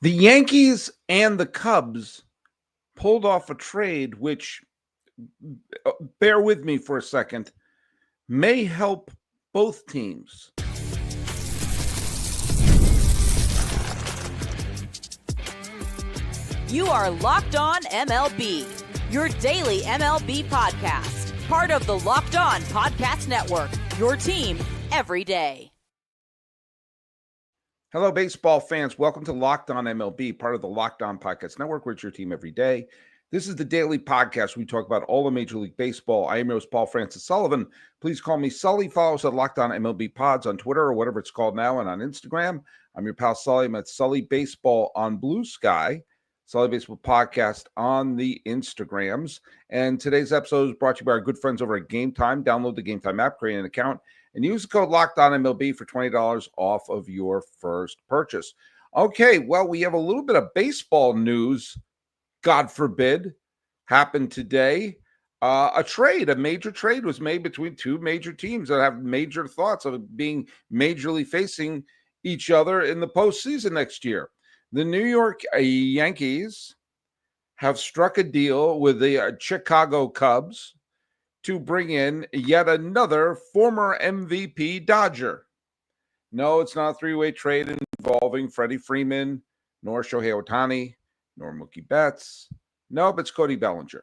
The Yankees and the Cubs pulled off a trade which, bear with me for a second, may help both teams. You are Locked On MLB, your daily MLB podcast, part of the Locked On Podcast Network, your team every day. Hello, baseball fans. Welcome to Locked On MLB, part of the Locked On Podcast Network, where it's your team every day. This is the daily podcast where we talk about all of Major League Baseball. I am your host, Paul Francis Sullivan. Please call me Sully. Follow us at Locked On MLB Pods on Twitter or whatever it's called now, and on Instagram. I'm your pal Sully. I'm at Sully Baseball on Blue Sky, Sully Baseball Podcast on the Instagrams. And today's episode is brought to you by our good friends over at Game Time. Download the Game Time app, create an account, and use the code LOCKEDONMLB for $20 off of your first purchase. Okay, well, we have a little bit of baseball news, God forbid, happened today. A major trade was made between two major teams that have major thoughts of being majorly facing each other in the postseason next year. The New York Yankees have struck a deal with the Chicago Cubs to bring in yet another former MVP Dodger. No, it's not a three-way trade involving Freddie Freeman, nor Shohei Ohtani, nor Mookie Betts. Nope, it's Cody Bellinger.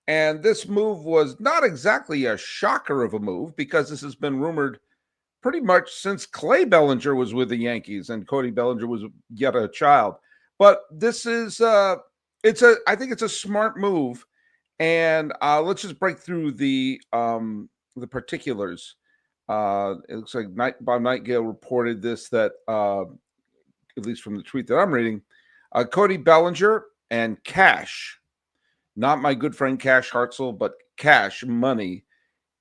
And this move was not exactly a shocker of a move because this has been rumored pretty much since Clay Bellinger was with the Yankees and Cody Bellinger was yet a child. But this is, I think it's a smart move. And let's just break through the particulars. It looks like Bob Nightingale reported this, that at least from the tweet that I'm reading, Cody Bellinger and Cash, not my good friend Cash Hartzell, but Cash Money,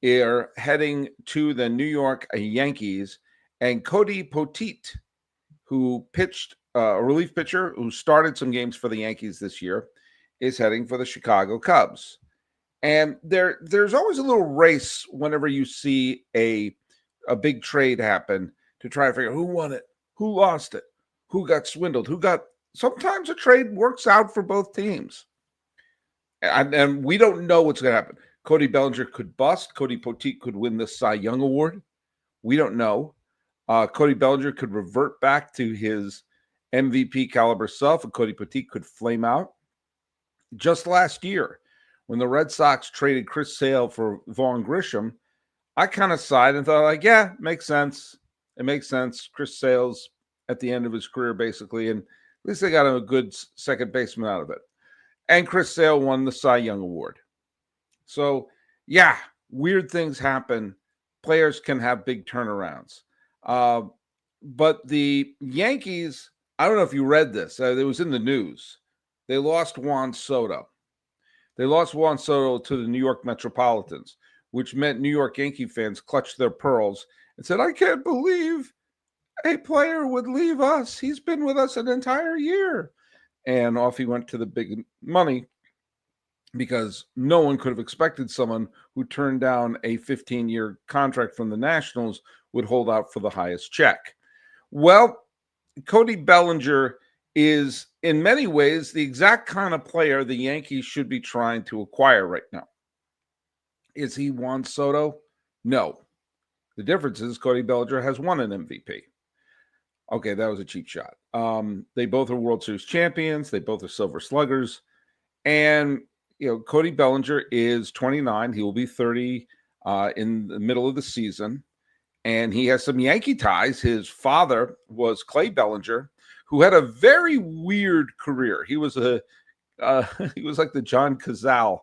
are heading to the New York Yankees. And Cody Poteet, who pitched a relief pitcher who started some games for the Yankees this year, is heading for the Chicago Cubs. And there's always a little race whenever you see a big trade happen to try to figure out who won it, who lost it, who got swindled, sometimes a trade works out for both teams. And we don't know what's going to happen. Cody Bellinger could bust. Cody Poteet could win the Cy Young Award. We don't know. Cody Bellinger could revert back to his MVP caliber self, and Cody Poteet could flame out. Just last year, when the Red Sox traded Chris Sale for Vaughn Grisham, I kind of sighed and thought, yeah, makes sense. It makes sense. Chris Sale's at the end of his career, basically, and at least they got a good second baseman out of it. And Chris Sale won the Cy Young Award. So, yeah, weird things happen. Players can have big turnarounds. But the Yankees, I don't know if you read this. It was in the news. They lost Juan Soto. They lost Juan Soto to the New York Metropolitans, which meant New York Yankee fans clutched their pearls and said, I can't believe a player would leave us. He's been with us an entire year. And off he went to the big money, because no one could have expected someone who turned down a 15-year contract from the Nationals would hold out for the highest check. Well, Cody Bellinger is in many ways the exact kind of player the Yankees should be trying to acquire right now. Is he Juan Soto? No. The difference is Cody Bellinger has won an MVP. Okay, that was a cheap shot. They both are World Series champions. They both are Silver Sluggers. And, Cody Bellinger is 29. He will be 30 in the middle of the season. And he has some Yankee ties. His father was Clay Bellinger, who had a very weird career. He was like the John Cazale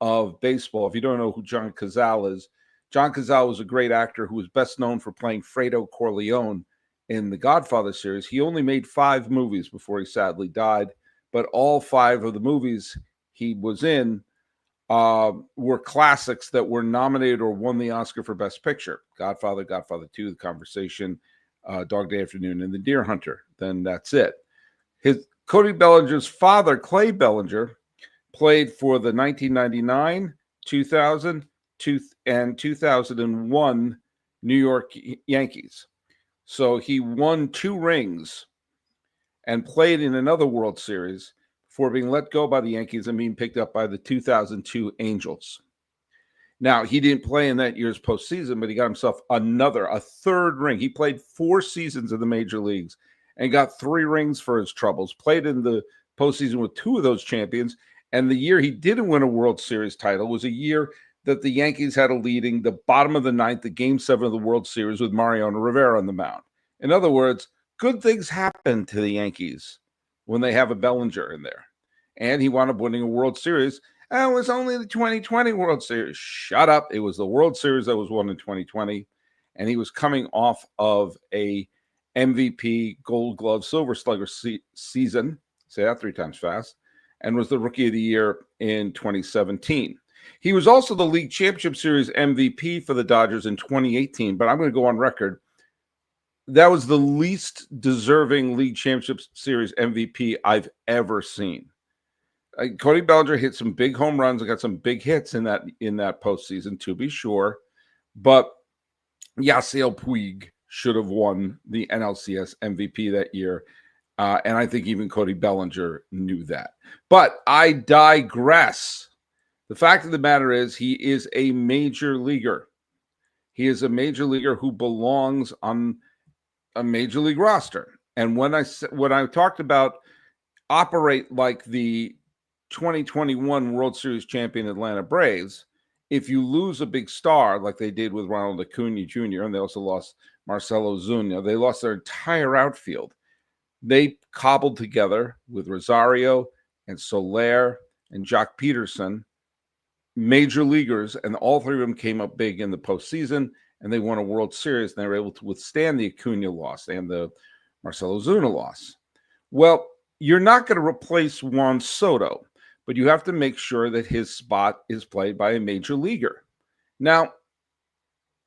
of baseball. If you don't know who John Cazale is, John Cazale was a great actor who was best known for playing Fredo Corleone in the Godfather series. He only made 5 movies before he sadly died, but all 5 of the movies he was in were classics that were nominated or won the Oscar for Best Picture. Godfather, Godfather 2, The Conversation, Dog Day Afternoon, and The Deer Hunter. Then that's it. Cody Bellinger's father, Clay Bellinger, played for the 1999, 2000, and 2001 New York Yankees. So he won 2 rings. and played in another World Series before being let go by the Yankees and being picked up by the 2002 Angels. Now, he didn't play in that year's postseason, but he got himself a third ring. He played 4 seasons in the major leagues and got 3 rings for his troubles, played in the postseason with 2 of those champions. And the year he didn't win a World Series title was a year that the Yankees had a leading the bottom of the ninth, the Game 7 of the World Series with Mariano Rivera on the mound. In other words, good things happen to the Yankees when they have a Bellinger in there. And he wound up winning a World Series. And it was only the 2020 World Series. Shut up. It was the World Series that was won in 2020. And he was coming off of a MVP Gold Glove Silver Slugger season. Say that 3 times fast. And was the Rookie of the Year in 2017. He was also the League Championship Series MVP for the Dodgers in 2018. But I'm going to go on record. That was the least deserving League Championship Series MVP I've ever seen. Cody Bellinger hit some big home runs and got some big hits in that postseason, to be sure. But Yasiel Puig should have won the NLCS MVP that year. And I think even Cody Bellinger knew that. But I digress. The fact of the matter is he is a major leaguer. He is a major leaguer who belongs on a major league roster. And when I talked about operate like the 2021 World Series champion Atlanta Braves, if you lose a big star like they did with Ronald Acuna Jr., and they also lost Marcelo Zuna, they lost their entire outfield. They cobbled together with Rosario and Soler and Jock Peterson, major leaguers, and all 3 of them came up big in the postseason, and they won a World Series, and they were able to withstand the Acuna loss and the Marcelo Zuna loss. Well, you're not going to replace Juan Soto, but you have to make sure that his spot is played by a major leaguer. Now,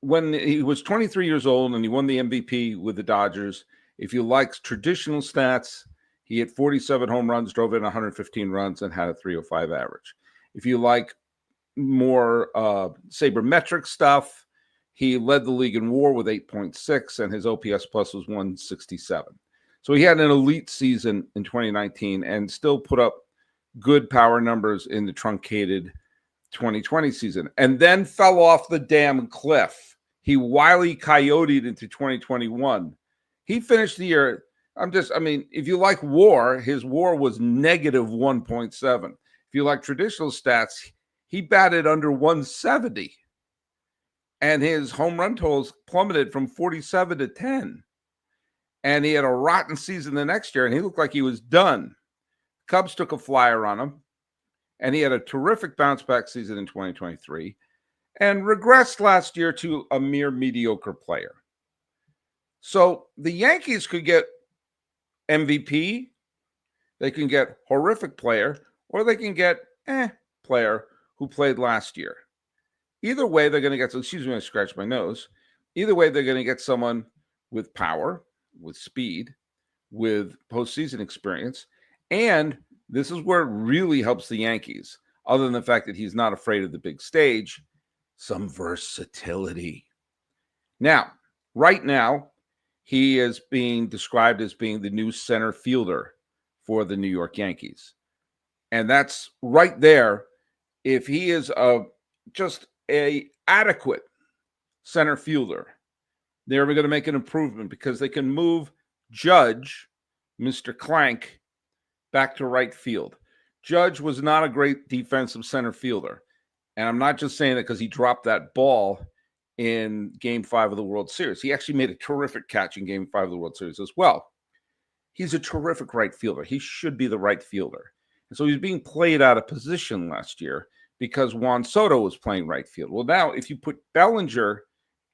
when he was 23 years old and he won the MVP with the Dodgers, if you like traditional stats, he hit 47 home runs, drove in 115 runs, and had a 305 average. If you like more sabermetric stuff, he led the league in WAR with 8.6, and his OPS plus was 167. So he had an elite season in 2019 and still put up good power numbers in the truncated 2020 season, and then fell off the damn cliff. He wily coyoted into 2021. He finished the year, if you like WAR, his WAR was negative 1.7. If you like traditional stats, he batted under 170. And his home run totals plummeted from 47 to 10. And he had a rotten season the next year, and he looked like he was done. Cubs took a flyer on him, and he had a terrific bounce-back season in 2023 and regressed last year to a mere mediocre player. So the Yankees could get MVP, they can get horrific player, or they can get player who played last year. Either way, they're going to get, excuse me, I scratched my nose. Either way, they're going to get someone with power, with speed, with postseason experience. And this is where it really helps the Yankees, other than the fact that he's not afraid of the big stage, some versatility. Now, right now, he is being described as being the new center fielder for the New York Yankees. And that's right there. If he is just a adequate center fielder, they're going to make an improvement because they can move Judge, Mr. Clank, back to right field. Judge was not a great defensive center fielder. And I'm not just saying that because he dropped that ball in Game 5 of the World Series. He actually made a terrific catch in Game 5 of the World Series as well. He's a terrific right fielder. He should be the right fielder. And so he's being played out of position last year because Juan Soto was playing right field. Well, now if you put Bellinger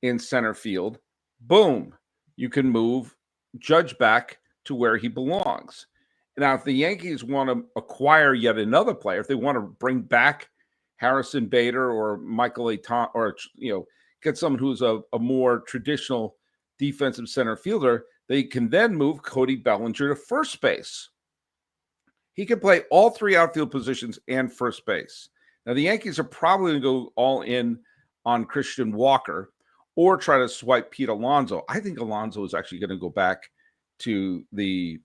in center field, boom, you can move Judge back to where he belongs. Now, if the Yankees want to acquire yet another player, if they want to bring back Harrison Bader or Michael Aton, or get someone who's a more traditional defensive center fielder, they can then move Cody Bellinger to first base. He can play all 3 outfield positions and first base. Now, the Yankees are probably going to go all in on Christian Walker or try to swipe Pete Alonso. I think Alonso is actually going to go back to the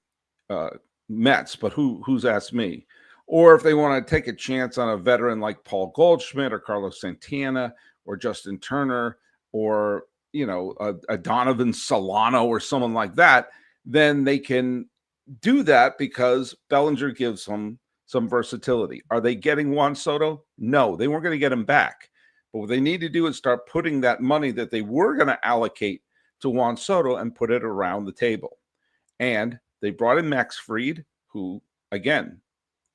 Mets, but who's asked me? Or if they want to take a chance on a veteran like Paul Goldschmidt or Carlos Santana or Justin Turner or a Donovan Solano or someone like that, then they can do that because Bellinger gives them some versatility. Are they getting Juan Soto? No, they weren't going to get him back. But what they need to do is start putting that money that they were going to allocate to Juan Soto and put it around the table. And they brought in Max Fried, who, again,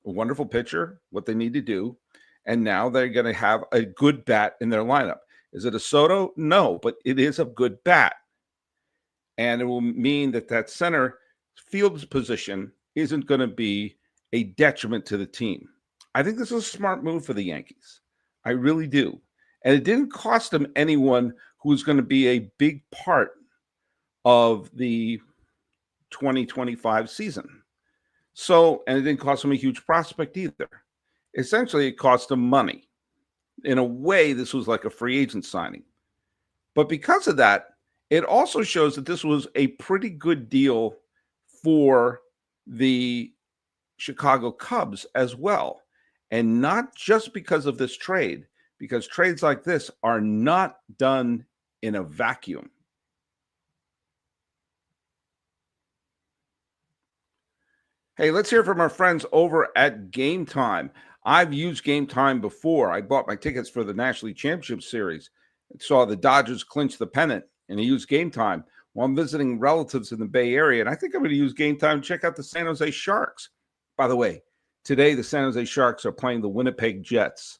a wonderful pitcher, what they need to do. And now they're going to have a good bat in their lineup. Is it a Soto? No, but it is a good bat. And it will mean that center field's position isn't going to be a detriment to the team. I think this is a smart move for the Yankees. I really do. And it didn't cost them anyone who's going to be a big part of the 2025 season. So, and it didn't cost them a huge prospect either. Essentially, it cost them money. In a way, this was like a free agent signing. But because of that, it also shows that this was a pretty good deal for the Chicago Cubs as well. And not just because of this trade, because trades like this are not done in a vacuum. Hey, let's hear from our friends over at Game Time. I've used Game Time before. I bought my tickets for the National League Championship Series. I saw the Dodgers clinch the pennant, and I used Game Time while I'm visiting relatives in the Bay Area. And I think I'm going to use Game Time to check out the San Jose Sharks. By the way, today the San Jose Sharks are playing the Winnipeg Jets.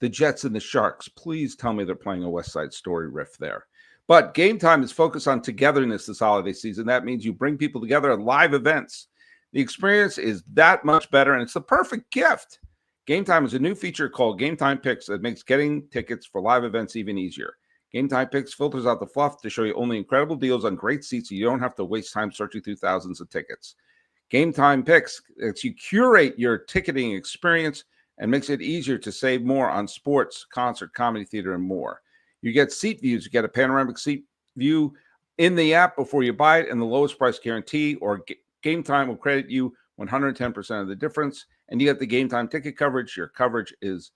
The Jets and the Sharks. Please tell me they're playing a West Side Story riff there. But Game Time is focused on togetherness this holiday season. That means you bring people together at live events. The experience is that much better, and it's the perfect gift. Game Time is a new feature called Game Time Picks that makes getting tickets for live events even easier. Game Time Picks filters out the fluff to show you only incredible deals on great seats so you don't have to waste time searching through thousands of tickets. Game Time Picks lets you curate your ticketing experience and makes it easier to save more on sports, concert, comedy, theater, and more. You get seat views. You get a panoramic seat view in the app before you buy it and the lowest price guarantee, or Game Time will credit you 110% of the difference, and you get the Game Time ticket coverage. Your coverage is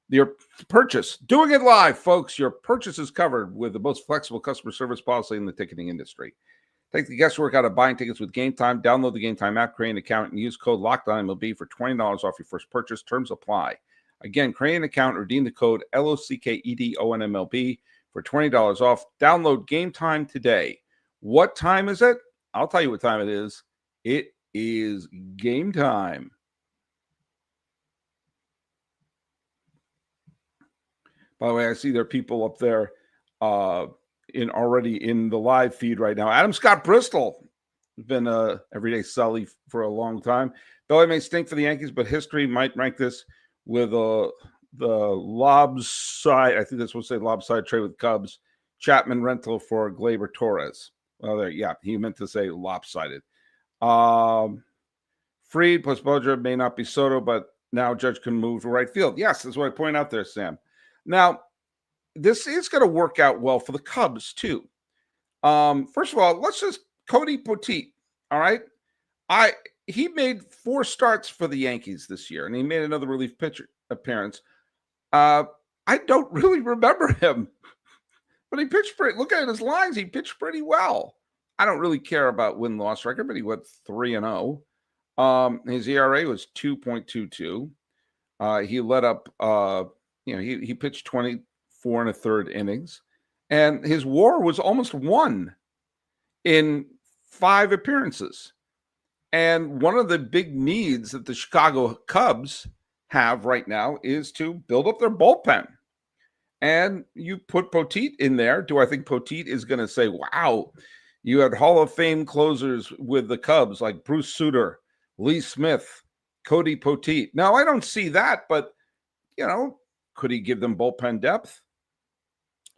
your purchase. Doing it live, folks. Your purchase is covered with the most flexible customer service policy in the ticketing industry. Take the guesswork out of buying tickets with Game Time. Download the Game Time app, create an account, and use code LOCKEDONMLB for $20 off your first purchase. Terms apply. Again, create an account, redeem the code LOCKEDONMLB for $20 off. Download Game Time today. What time is it? I'll tell you what time it is. It is game time. By the way, I see there are people up there already in the live feed right now. Adam Scott Bristol has been a everyday Sully for a long time. Though it may stink for the Yankees, but history might rank this with the lopside. I think that's what to say lopside trade with Cubs. Chapman rental for Gleyber Torres. Well, there, yeah, he meant to say lopsided. Fried plus Bellinger may not be Soto, but now Judge can move to right field. Yes, that's what I point out there, Sam. Now, this is going to work out well for the Cubs, too. First of all, let's just Cody Poteet, all right? He made 4 starts for the Yankees this year, and he made another relief pitcher appearance. I don't really remember him, but he pitched pretty. Look at his lines; he pitched pretty well. I don't really care about win-loss record, but he went 3-0. His ERA was 2.22. He let up. He pitched 24 1/3 innings, and his WAR was almost 1 in 5 appearances. And one of the big needs that the Chicago Cubs have right now is to build up their bullpen. And you put Poteet in there. Do I think Poteet is going to say, wow, you had Hall of Fame closers with the Cubs like Bruce Sutter, Lee Smith, Cody Poteet? No, I don't see that, but, could he give them bullpen depth?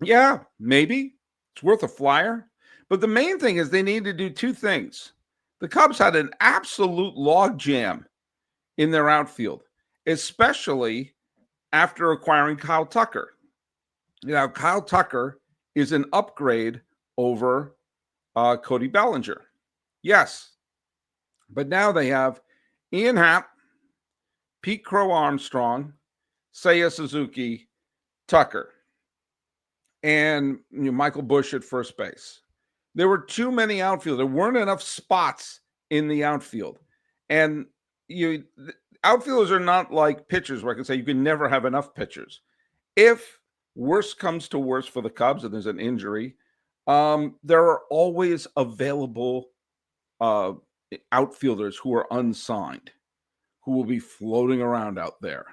Yeah, maybe. It's worth a flyer. But the main thing is they need to do 2 things. The Cubs had an absolute logjam in their outfield, especially after acquiring Kyle Tucker. Kyle Tucker is an upgrade over Cody Bellinger. Yes, But now they have Ian Happ, Pete Crow Armstrong, Seiya Suzuki, Tucker, and Michael Busch at first base. There were too many outfield. There weren't enough spots in the outfield. And outfielders are not like pitchers where I can say you can never have enough pitchers. If worse comes to worse for the Cubs and there's an injury, there are always available outfielders who are unsigned, who will be floating around out there.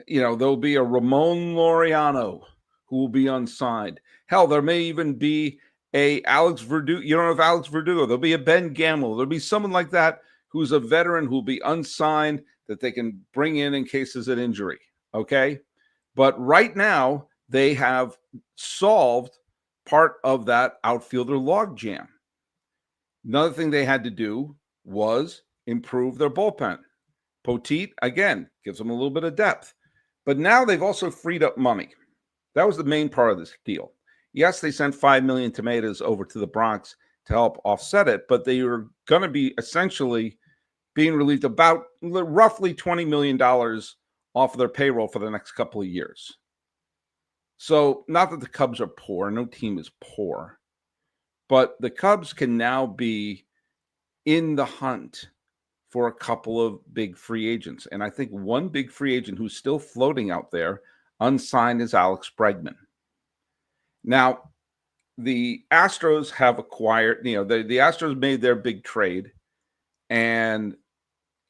There'll be a Ramon Laureano who will be unsigned. Hell, there may even be a Alex Verdugo. You don't have Alex Verdugo. There'll be a Ben Gamble. There'll be someone like that who's a veteran who'll be unsigned that they can bring in cases of injury. Okay. But right now, they have solved part of that outfielder logjam. Another thing they had to do was improve their bullpen. Poteet, again, gives them a little bit of depth. But now they've also freed up money. That was the main part of this deal. Yes, they sent 5 million tomatoes over to the Bronx to help offset it, but they were going to be essentially being relieved about roughly $20 million off of their payroll for the next couple of years. So not that the Cubs are poor. No team is poor. But the Cubs can now be in the hunt for a couple of big free agents. And I think one big free agent who's still floating out there unsigned is Alex Bregman. Now, the Astros have acquired, the Astros made their big trade, and,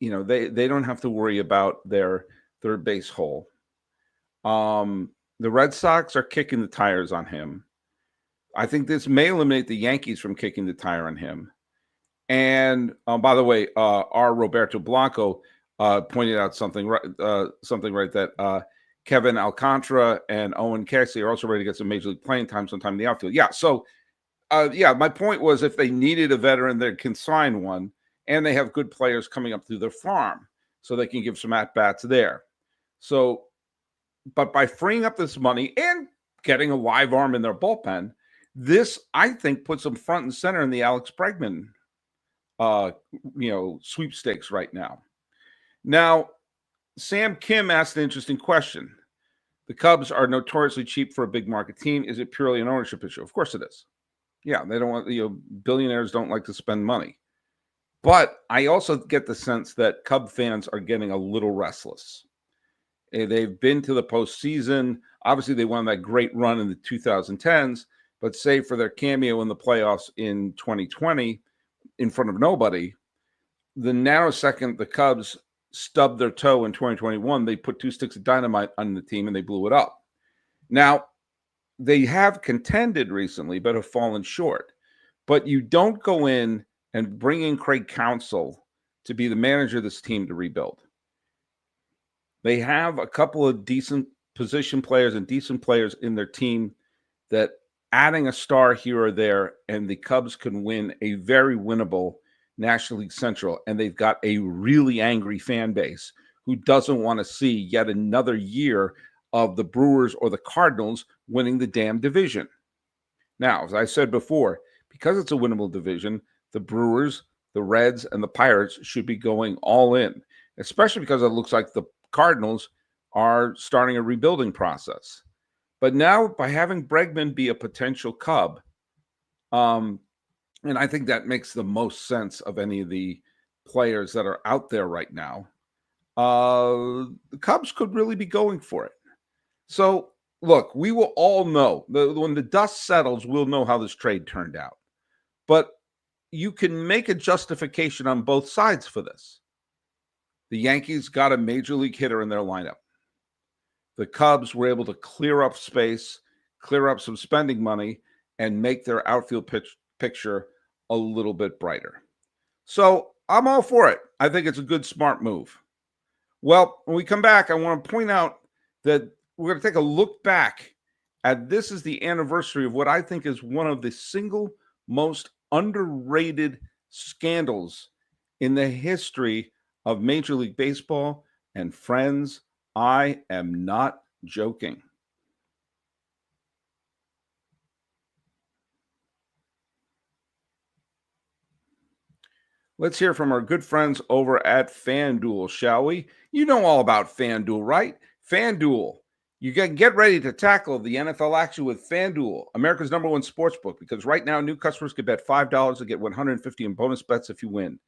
they don't have to worry about their third base hole. The Red Sox are kicking the tires on him. I think this may eliminate the Yankees from kicking the tire on him. And by the way, our Roberto Blanco pointed out something right that Kevin Alcantara and Owen Cassidy are also ready to get some major league playing time sometime in the outfield. Yeah, so my point was if they needed a veteran, they can sign one, and they have good players coming up through their farm, so they can give some at-bats there. So, but by freeing up this money and getting a live arm in their bullpen, this, I think, puts them front and center in the Alex Bregman sweepstakes right now. Now, Sam Kim asked an interesting question. The Cubs are notoriously cheap for a big market team. Is it purely an ownership issue? Of course it is. Yeah, they don't want, billionaires don't like to spend money. But I also get the sense that Cub fans are getting a little restless. They've been to the postseason. Obviously, they won that great run in the 2010s, but save for their cameo in the playoffs in 2020 in front of nobody, the nanosecond the Cubs stubbed their toe in 2021, they put 2 sticks of dynamite on the team and they blew it up. Now, they have contended recently, but have fallen short. But you don't go in and bring in Craig Counsell to be the manager of this team to rebuild. They have a couple of decent position players and decent players in their team that adding a star here or there, and the Cubs can win a very winnable National League Central. And they've got a really angry fan base who doesn't want to see yet another year of the Brewers or the Cardinals winning the damn division. Now, as I said before, because it's a winnable division, the Brewers, the Reds, and the Pirates should be going all in, especially because it looks like the Cardinals are starting a rebuilding process. But now, by having Bregman be a potential Cub, and I think that makes the most sense of any of the players that are out there right now, the Cubs could really be going for it. So, look, we will all know, when the dust settles, we'll know how this trade turned out. But you can make a justification on both sides for this. The Yankees got a major league hitter in their lineup. The Cubs were able to clear up space, clear up some spending money, and make their outfield picture a little bit brighter. So I'm all for it. I think it's a good, smart move. Well, when we come back, I want to point out that we're going to take a look back at this is the anniversary of what I think is one of the single most underrated scandals in the history of Major League Baseball. And friends, I am not joking. Let's hear from our good friends over at FanDuel, shall we? You know all about FanDuel, right? FanDuel. You get ready to tackle the NFL action with FanDuel, America's #1 sportsbook, because right now new customers can bet $5 to get $150 in bonus bets if you win.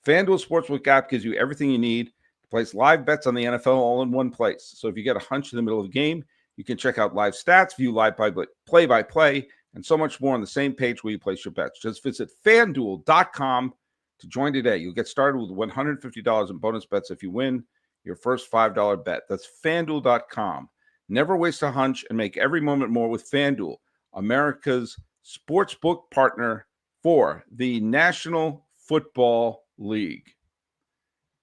FanDuel Sportsbook app gives you everything you need to place live bets on the NFL all in one place. So if you get a hunch in the middle of the game, you can check out live stats, view live play-by-play, and so much more on the same page where you place your bets. Just visit FanDuel.com to join today. You'll get started with $150 in bonus bets if you win your first $5 bet. That's FanDuel.com. Never waste a hunch and make every moment more with FanDuel, America's sportsbook partner for the National Football League.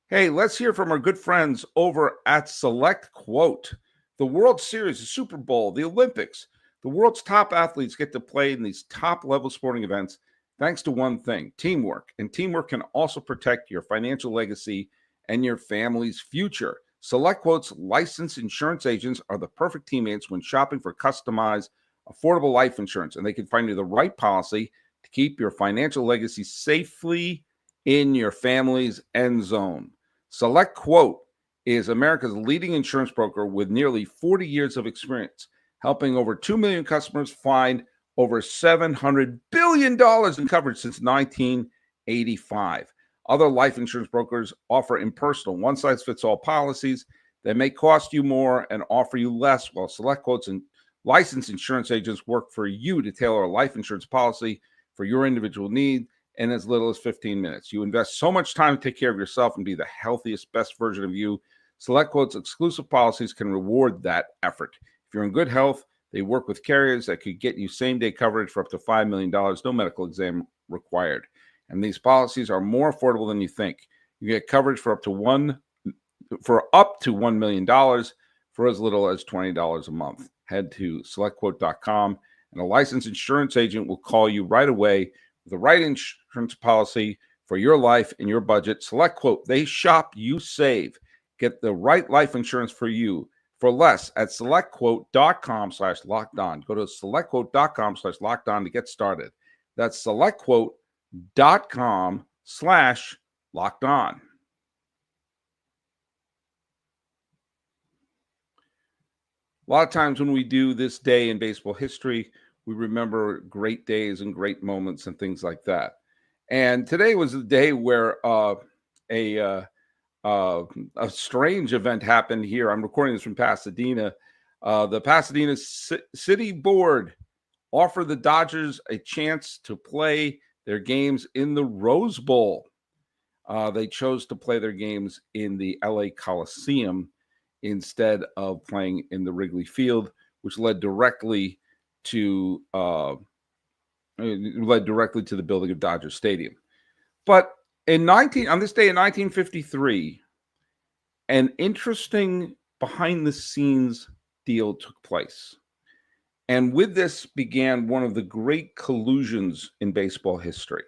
Hey, let's hear from our good friends over at SelectQuote. The World Series, the Super Bowl, the Olympics, the world's top athletes get to play in these top-level sporting events thanks to one thing, teamwork. And teamwork can also protect your financial legacy and your family's future. SelectQuote's licensed insurance agents are the perfect teammates when shopping for customized, affordable life insurance, and they can find you the right policy to keep your financial legacy safely in your family's end zone. SelectQuote is America's leading insurance broker with nearly 40 years of experience, helping over 2 million customers find over $700 billion in coverage since 1985. Other life insurance brokers offer impersonal, one-size-fits-all policies that may cost you more and offer you less, while SelectQuote's and licensed insurance agents work for you to tailor a life insurance policy for your individual need in as little as 15 minutes. You invest so much time to take care of yourself and be the healthiest, best version of you. SelectQuote's exclusive policies can reward that effort. If you're in good health, they work with carriers that could get you same-day coverage for up to $5 million, no medical exam required. And these policies are more affordable than you think. You get coverage for up to $1 million for as little as $20 a month. Head to SelectQuote.com, and a licensed insurance agent will call you right away with the right insurance policy for your life and your budget. SelectQuote, they shop, you save. Get the right life insurance for you for less at SelectQuote.com/lockedon. Go to SelectQuote.com/lockedon to get started. That's SelectQuote.com/lockedon. A lot of times when we do this day in baseball history, we remember great days and great moments and things like that. And today was the day where a strange event happened here. I'm recording this from Pasadena. The Pasadena City Board offered the Dodgers a chance to play their games in the Rose Bowl. They chose to play their games in the LA Coliseum instead of playing in the Wrigley Field, which led directly to the building of Dodger Stadium. But on this day in 1953, an interesting behind-the-scenes deal took place. And with this began one of the great collusions in baseball history.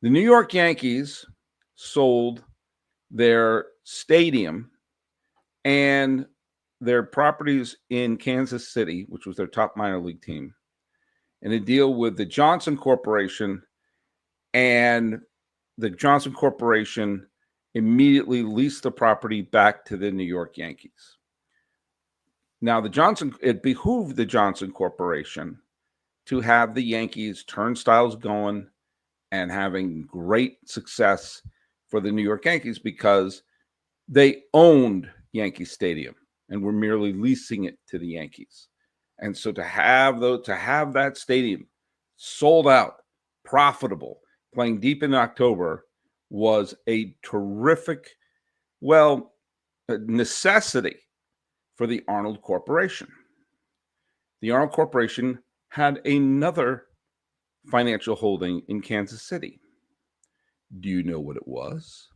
The New York Yankees sold their stadium and their properties in Kansas City, which was their top minor league team, in a deal with the Johnson Corporation, and the Johnson Corporation immediately leased the property back to the New York Yankees. Now, it behooved the Johnson Corporation to have the Yankees turnstiles going and having great success for the New York Yankees because they owned Yankee Stadium and were merely leasing it to the Yankees. And so to have that stadium sold out, profitable, playing deep in October was a terrific, necessity for the Arnold Corporation. The Arnold Corporation had another financial holding in Kansas City. Do you know what it was?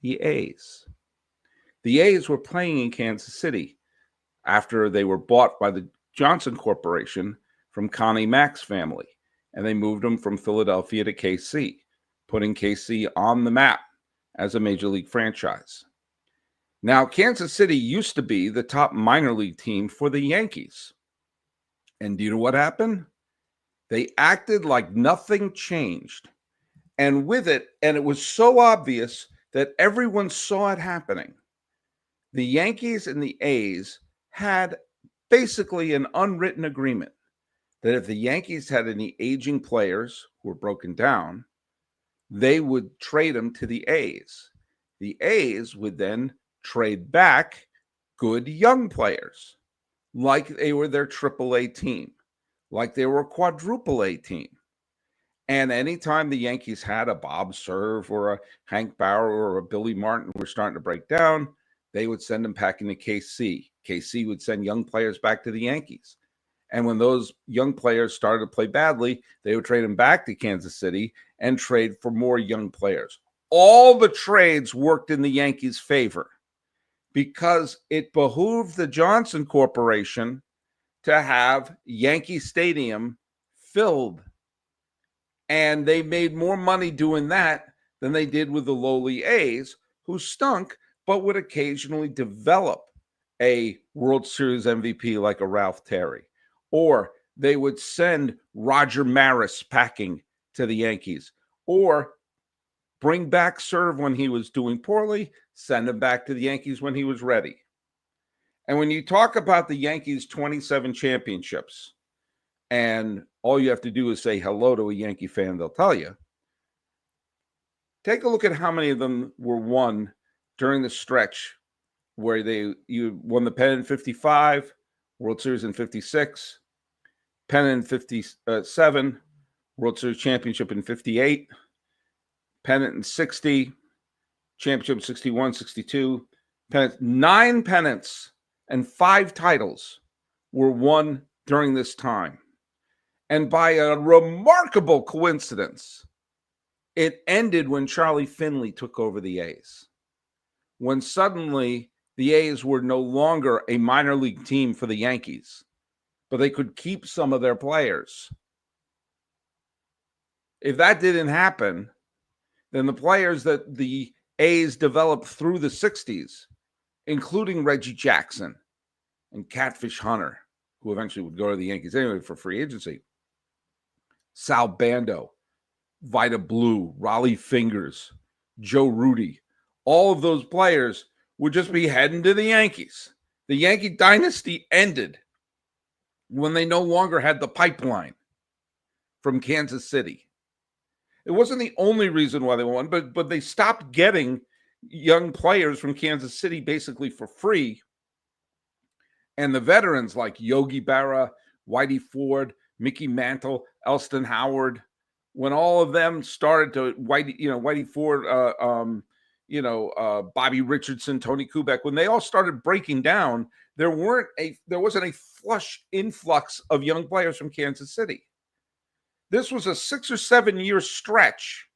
The A's. The A's were playing in Kansas City after they were bought by the Johnson Corporation from Connie Mack's family, and they moved them from Philadelphia to KC, putting KC on the map as a major league franchise. Now, Kansas City used to be the top minor league team for the Yankees. And do you know what happened? They acted like nothing changed And with it, and it was so obvious that everyone saw it happening, the Yankees and the A's had basically an unwritten agreement that if the Yankees had any aging players who were broken down, they would trade them to the A's. The A's would then trade back good young players, like they were their AAA team, like they were a quadruple A team. And anytime the Yankees had a Bob Cerv or a Hank Bauer or a Billy Martin who were starting to break down, they would send them back into KC. KC would send young players back to the Yankees. And when those young players started to play badly, they would trade them back to Kansas City and trade for more young players. All the trades worked in the Yankees' favor because it behooved the Johnson Corporation to have Yankee Stadium filled. And they made more money doing that than they did with the lowly A's, who stunk, but would occasionally develop a World Series MVP like a Ralph Terry. Or they would send Roger Maris packing to the Yankees. Or bring back Cerv when he was doing poorly, send him back to the Yankees when he was ready. And when you talk about the Yankees' 27 championships, and all you have to do is say hello to a Yankee fan, they'll tell you. Take a look at how many of them were won during the stretch where you won the pennant in 55, World Series in 56, pennant in 57, World Series championship in 58, pennant in 60, championship in 61, 62, pennant, 9 pennants and 5 titles were won during this time. And by a remarkable coincidence, it ended when Charlie Finley took over the A's. When suddenly the A's were no longer a minor league team for the Yankees, but they could keep some of their players. If that didn't happen, then the players that the A's developed through the 60s, including Reggie Jackson and Catfish Hunter, who eventually would go to the Yankees anyway for free agency, Sal Bando, Vida Blue, Raleigh Fingers, Joe Rudy, all of those players would just be heading to the Yankees. The Yankee dynasty ended when they no longer had the pipeline from Kansas City. It wasn't the only reason why they won, but they stopped getting young players from Kansas City basically for free. And the veterans like Yogi Berra, Whitey Ford, Mickey Mantle, Elston Howard, when all of them started to Whitey Ford, Bobby Richardson, Tony Kubek, when they all started breaking down, there wasn't a flush influx of young players from Kansas City. This was a 6 or 7 year stretch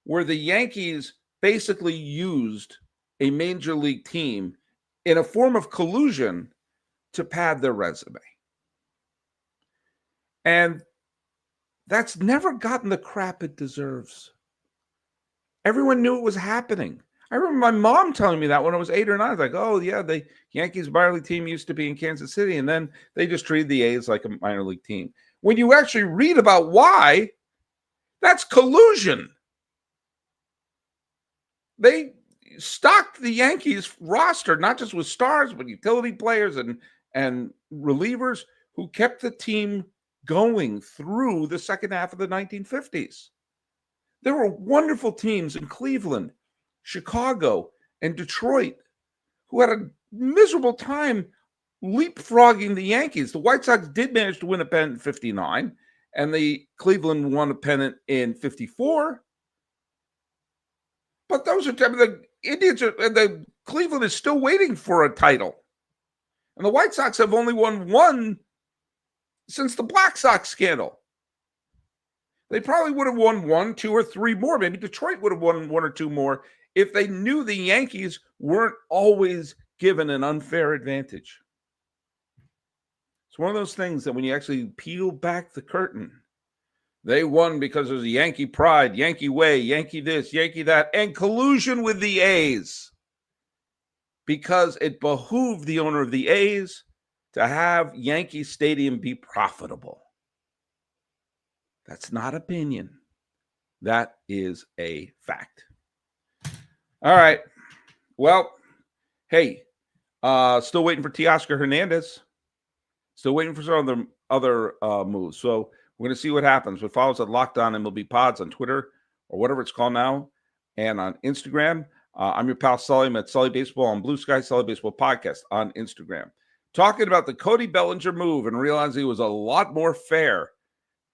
where the Yankees basically used a major league team in a form of collusion to pad their resume. And that's never gotten the crap it deserves. Everyone knew it was happening. I remember my mom telling me that when I was 8 or 9. I was like, oh, yeah, the Yankees minor league team used to be in Kansas City, and then they just treated the A's like a minor league team. When you actually read about why, that's collusion. They stocked the Yankees roster, not just with stars, but utility players and relievers who kept the team going through the second half of the 1950s. There were wonderful teams in Cleveland, Chicago, and Detroit who had a miserable time leapfrogging the Yankees. The White Sox did manage to win a pennant in 59, and the Cleveland won a pennant in 54. But those are the Indians the Cleveland is still waiting for a title. And the White Sox have only won one since the Black Sox scandal. They probably would have won 1, 2, or 3 more. Maybe Detroit would have won 1 or 2 more if they knew the Yankees weren't always given an unfair advantage. It's one of those things that when you actually peel back the curtain, they won because there's a Yankee pride, Yankee way, Yankee this, Yankee that, and collusion with the A's. Because it behooved the owner of the A's to have Yankee Stadium be profitable. That's not opinion. That is a fact. All right. Well, hey, still waiting for Teoscar Hernandez. Still waiting for some other moves. So we're going to see what happens. But follow us at Locked On MLB Pods on Twitter or whatever it's called now, and on Instagram. I'm your pal Sully. I'm at Sully Baseball on Blue Sky, Sully Baseball Podcast on Instagram. Talking about the Cody Bellinger move and realizing it was a lot more fair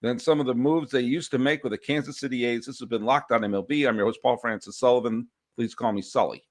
than some of the moves they used to make with the Kansas City A's. This has been Locked On MLB. I'm your host, Paul Francis Sullivan. Please call me Sully.